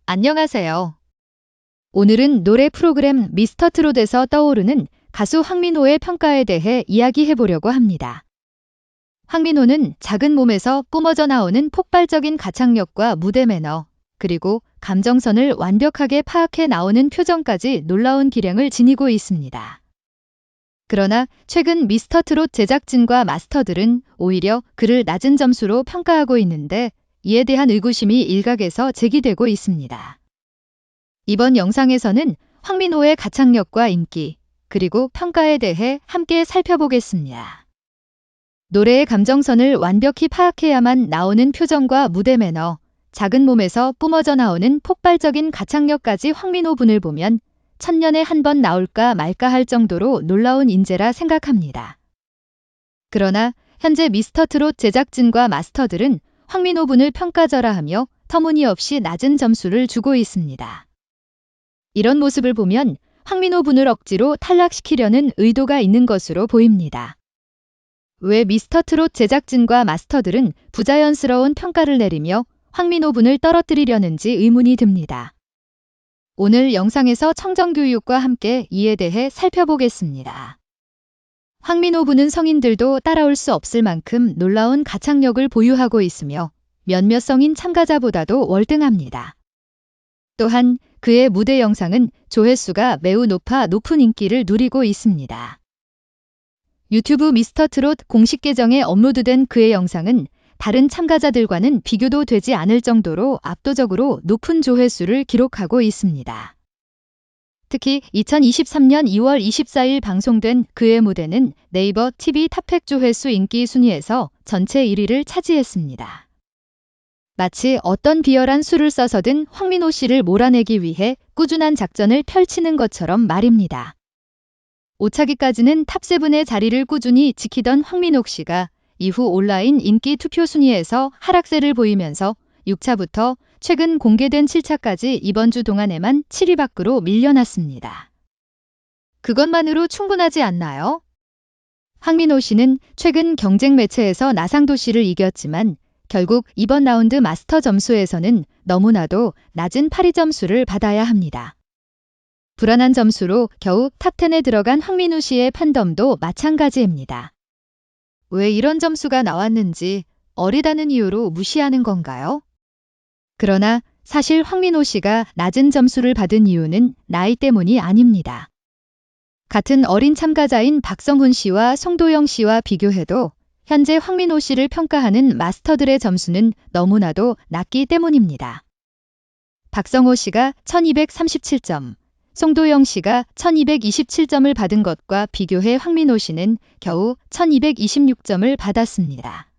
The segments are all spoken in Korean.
안녕하세요. 오늘은 노래 프로그램 미스터트롯에서 떠오르는 가수 황민호의 평가에 대해 이야기해 보려고 합니다. 황민호는 작은 몸에서 뿜어져 나오는 폭발적인 가창력과 무대 매너, 그리고 감정선을 완벽하게 파악해 나오는 표정까지 놀라운 기량을 지니고 있습니다. 그러나 최근 미스터트롯 제작진과 마스터들은 오히려 그를 낮은 점수로 평가하고 있는데 이에 대한 의구심이 일각에서 제기되고 있습니다. 이번 영상에서는 황민호의 가창력과 인기, 그리고 평가에 대해 함께 살펴보겠습니다. 노래의 감정선을 완벽히 파악해야만 나오는 표정과 무대 매너, 작은 몸에서 뿜어져 나오는 폭발적인 가창력까지 황민호 분을 보면 천년에 한 번 나올까 말까 할 정도로 놀라운 인재라 생각합니다. 그러나 현재 미스터트롯 제작진과 마스터들은 황민호 분을 평가절하하며 터무니없이 낮은 점수를 주고 있습니다. 이런 모습을 보면 황민호 분을 억지로 탈락시키려는 의도가 있는 것으로 보입니다. 왜 미스터트롯 제작진과 마스터들은 부자연스러운 평가를 내리며 황민호 분을 떨어뜨리려는지 의문이 듭니다. 오늘 영상에서 청정교육과 함께 이에 대해 살펴보겠습니다. 황민호 분은 성인들도 따라올 수 없을 만큼 놀라운 가창력을 보유하고 있으며 몇몇 성인 참가자보다도 월등합니다. 또한 그의 무대 영상은 조회수가 매우 높은 인기를 누리고 있습니다. 유튜브 미스터트롯 공식 계정에 업로드된 그의 영상은 다른 참가자들과는 비교도 되지 않을 정도로 압도적으로 높은 조회수를 기록하고 있습니다. 특히 2023년 2월 24일 방송된 그의 무대는 네이버 TV 탑100 조회수 인기 순위에서 전체 1위를 차지했습니다. 마치 어떤 비열한 수를 써서든 황민호 씨를 몰아내기 위해 꾸준한 작전을 펼치는 것처럼 말입니다. 5차기까지는 탑7의 자리를 꾸준히 지키던 황민호 씨가 이후 온라인 인기 투표 순위에서 하락세를 보이면서 6차부터 최근 공개된 7차까지 이번 주 동안에만 7위 밖으로 밀려났습니다. 그것만으로 충분하지 않나요? 황민호 씨는 최근 경쟁 매체에서 나상도 씨를 이겼지만 결국 이번 라운드 마스터 점수에서는 너무나도 낮은 8위 점수를 받아야 합니다. 불안한 점수로 겨우 탑10에 들어간 황민호 씨의 팬덤도 마찬가지입니다. 왜 이런 점수가 나왔는지 어리다는 이유로 무시하는 건가요? 그러나 사실 황민호 씨가 낮은 점수를 받은 이유는 나이 때문이 아닙니다. 같은 어린 참가자인 박성훈 씨와 송도영 씨와 비교해도 현재 황민호 씨를 평가하는 마스터들의 점수는 너무나도 낮기 때문입니다. 박성호 씨가 1237점, 송도영 씨가 1227점을 받은 것과 비교해 황민호 씨는 겨우 1226점을 받았습니다.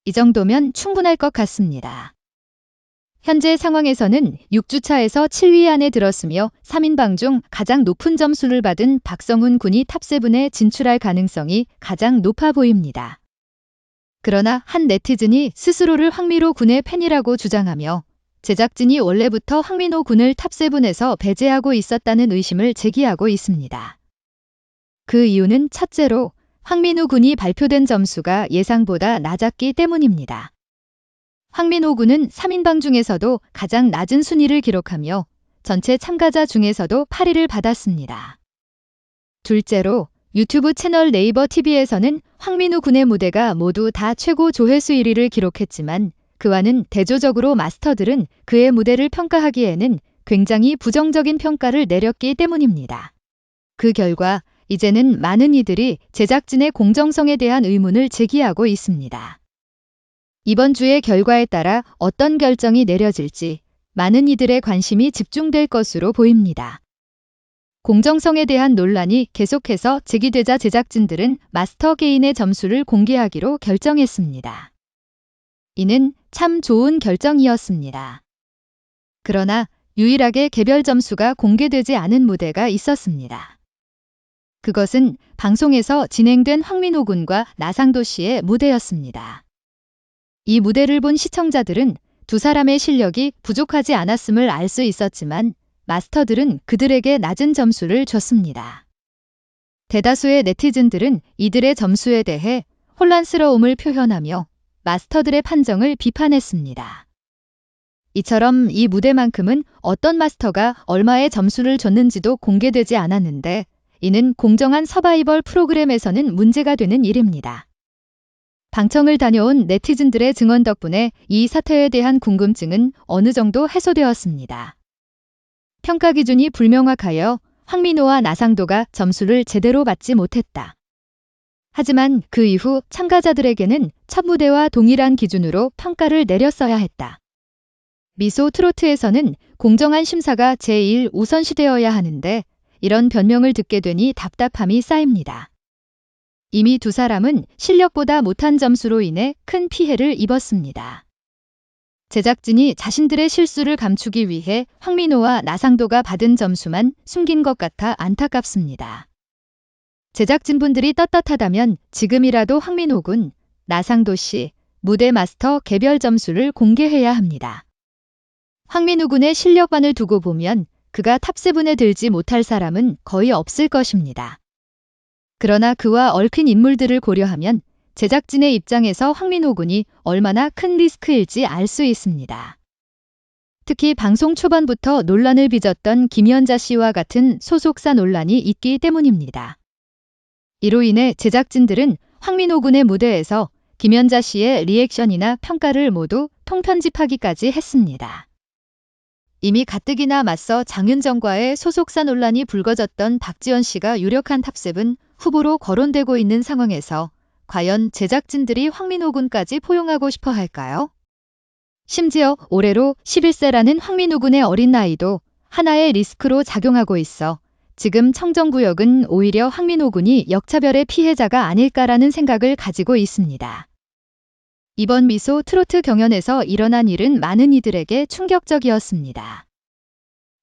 이 정도면 충분할 것 같습니다. 현재 상황에서는 6주차에서 7위 안에 들었으며 3인방 중 가장 높은 점수를 받은 박성훈 군이 탑7에 진출할 가능성이 가장 높아 보입니다. 그러나 한 네티즌이 스스로를 황민호 군의 팬이라고 주장하며 제작진이 원래부터 황민호 군을 탑7에서 배제하고 있었다는 의심을 제기하고 있습니다. 그 이유는 첫째로 황민호 군이 발표된 점수가 예상보다 낮았기 때문입니다. 황민호 군은 3인방 중에서도 가장 낮은 순위를 기록하며 전체 참가자 중에서도 8위를 받았습니다. 둘째로 유튜브 채널 네이버 TV에서는 황민호 군의 무대가 모두 다 최고 조회수 1위를 기록했지만 그와는 대조적으로 마스터들은 그의 무대를 평가하기에는 굉장히 부정적인 평가를 내렸기 때문입니다. 그 결과 이제는 많은 이들이 제작진의 공정성에 대한 의문을 제기하고 있습니다. 이번 주의 결과에 따라 어떤 결정이 내려질지 많은 이들의 관심이 집중될 것으로 보입니다. 공정성에 대한 논란이 계속해서 제기되자 제작진들은 마스터 개인의 점수를 공개하기로 결정했습니다. 이는 참 좋은 결정이었습니다. 그러나 유일하게 개별 점수가 공개되지 않은 무대가 있었습니다. 그것은 방송에서 진행된 황민호 군과 나상도 씨의 무대였습니다. 이 무대를 본 시청자들은 두 사람의 실력이 부족하지 않았음을 알 수 있었지만 마스터들은 그들에게 낮은 점수를 줬습니다. 대다수의 네티즌들은 이들의 점수에 대해 혼란스러움을 표현하며 마스터들의 판정을 비판했습니다. 이처럼 이 무대만큼은 어떤 마스터가 얼마의 점수를 줬는지도 공개되지 않았는데 이는 공정한 서바이벌 프로그램에서는 문제가 되는 일입니다. 방청을 다녀온 네티즌들의 증언 덕분에 이 사태에 대한 궁금증은 어느 정도 해소되었습니다. 평가 기준이 불명확하여 황민호와 나상도가 점수를 제대로 받지 못했다. 하지만 그 이후 참가자들에게는 첫 무대와 동일한 기준으로 평가를 내렸어야 했다. 미소 트로트에서는 공정한 심사가 제1 우선시되어야 하는데 이런 변명을 듣게 되니 답답함이 쌓입니다. 이미 두 사람은 실력보다 못한 점수로 인해 큰 피해를 입었습니다. 제작진이 자신들의 실수를 감추기 위해 황민호와 나상도가 받은 점수만 숨긴 것 같아 안타깝습니다. 제작진분들이 떳떳하다면 지금이라도 황민호 군, 나상도 씨, 무대 마스터 개별 점수를 공개해야 합니다. 황민호 군의 실력만을 두고 보면 그가 탑7에 들지 못할 사람은 거의 없을 것입니다. 그러나 그와 얽힌 인물들을 고려하면 제작진의 입장에서 황민호 군이 얼마나 큰 리스크일지 알 수 있습니다. 특히 방송 초반부터 논란을 빚었던 김연자 씨와 같은 소속사 논란이 있기 때문입니다. 이로 인해 제작진들은 황민호 군의 무대에서 김연자 씨의 리액션이나 평가를 모두 통편집하기까지 했습니다. 이미 가뜩이나 맞서 장윤정과의 소속사 논란이 불거졌던 박지원 씨가 유력한 탑7 후보로 거론되고 있는 상황에서 과연 제작진들이 황민호 군까지 포용하고 싶어 할까요? 심지어 올해로 11세라는 황민호 군의 어린 나이도 하나의 리스크로 작용하고 있어 지금 청정구역은 오히려 황민호 군이 역차별의 피해자가 아닐까라는 생각을 가지고 있습니다. 이번 미소 트로트 경연에서 일어난 일은 많은 이들에게 충격적이었습니다.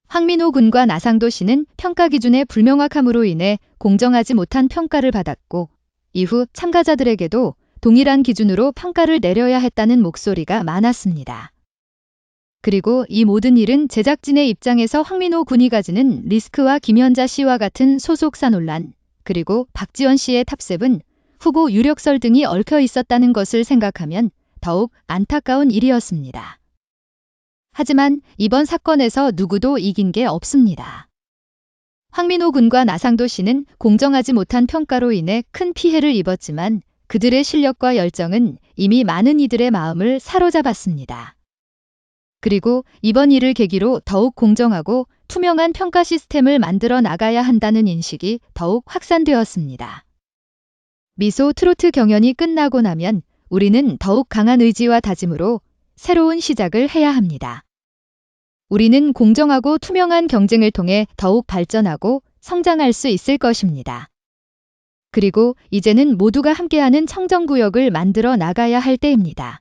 황민호 군과 나상도 씨는 평가 기준의 불명확함으로 인해 공정하지 못한 평가를 받았고 이후 참가자들에게도 동일한 기준으로 평가를 내려야 했다는 목소리가 많았습니다. 그리고 이 모든 일은 제작진의 입장에서 황민호 군이 가지는 리스크와 김연자 씨와 같은 소속사 논란, 그리고 박지원 씨의 탑7 후보 유력설 등이 얽혀 있었다는 것을 생각하면 더욱 안타까운 일이었습니다. 하지만 이번 사건에서 누구도 이긴 게 없습니다. 황민호 군과 나상도 씨는 공정하지 못한 평가로 인해 큰 피해를 입었지만 그들의 실력과 열정은 이미 많은 이들의 마음을 사로잡았습니다. 그리고 이번 일을 계기로 더욱 공정하고 투명한 평가 시스템을 만들어 나가야 한다는 인식이 더욱 확산되었습니다. 미소 트로트 경연이 끝나고 나면 우리는 더욱 강한 의지와 다짐으로 새로운 시작을 해야 합니다. 우리는 공정하고 투명한 경쟁을 통해 더욱 발전하고 성장할 수 있을 것입니다. 그리고 이제는 모두가 함께하는 청정구역을 만들어 나가야 할 때입니다.